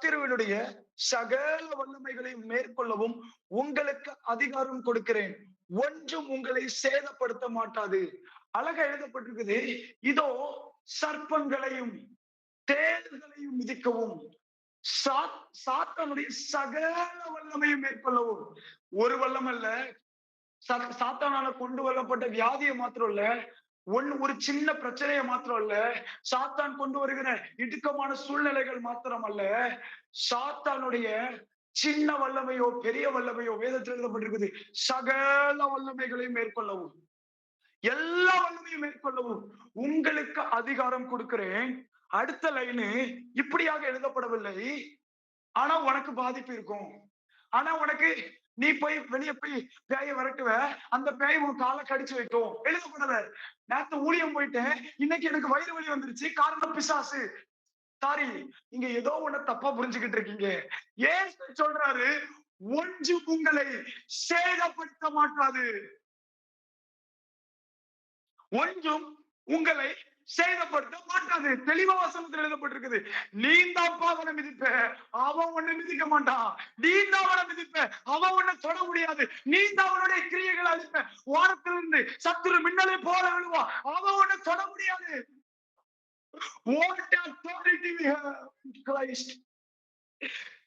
சத்திருவினுடைய சகல வல்லமைகளையும் மேற்கொள்ளவும் உங்களுக்கு அதிகாரம் கொடுக்கிறேன். ஒன்றும் உங்களை சேதப்படுத்த மாட்டாது. அழகா எழுதப்பட்டிருக்குது. இதோ சர்ப்பங்களையும் தேள்களையும் மிதிக்கவும் சாத்தானுடைய சகல வல்லமையும் மேற்கொள்ளவும். ஒரு வல்லம் அல்ல, சாத்தானால கொண்டு வரப்பட்ட வியாதியை மாத்திரம் இல்ல, ஒரு சின்ன பிரச்சனையை மாத்திரம் இல்ல, சாத்தான் கொண்டு வருகிற இடுக்கமான சூழ்நிலைகள் மாத்திரம் அல்ல, சாத்தானுடைய சின்ன வல்லமையோ பெரிய வல்லமையோ வேதத்தில் எழுதப்பட்டிருக்குது. சகல வல்லமைகளையும் மேற்கொள்ளவும், எல்லா வல்லமையும் மேற்கொள்ளவும் உங்களுக்கு அதிகாரம் கொடுக்கிறேன். அடுத்த லைனு இப்படியாக எழுதப்படவில்லை. ஆனா உனக்கு பாதிப்பு இருக்கும். ஆனா உனக்கு நீ போய் வெளியே போய் பேய விரட்டுவ, அந்த பேய் உன் காலை கடிச்சு வைக்கும். எழுதப்படல. நேத்து ஊழியம் போயிட்டேன், இன்னைக்கு எனக்கு வயிறு வலி வந்துருச்சு, காரணம் பிசாசு. சாரி, நீங்க ஏதோ ஒண்ணு தப்பா புரிஞ்சுகிட்டு இருக்கீங்க. ஏசு சொல்றாரு, ஒன்று உங்களை சேதப்படுத்த மாட்டாது. ஒன்றும் உங்களை சேதப்படுத்த மாட்டாது. தெளிவா வசனத்தில் எழுதப்பட்டிருக்குது. நீ தான்ப்பா அவனை மிதிப்ப, அவன் ஒண்ணு மிதிக்க மாட்டான். நீ தான் அவனை மிதிப்ப, அவன் ஒண்ணு தொட முடியாது. நீ தான் அவனுடைய கிரியைகளை அழிப்ப. வானத்திலிருந்து சத்துரு மின்னலை போல விழுவான், அவன் ஒண்ணு தொட முடியாது. What authority we have in Christ.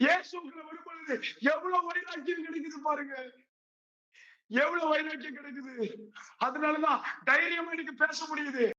இயேசுக்குள்ள வரும் பொழுது எவ்வளவு வைராக்கியம் கிடைக்குது பாருங்க. எவ்வளவு வைராக்கியம் கிடைக்குது. அதனாலதான் தைரியமா எனக்கு பேச முடியுது.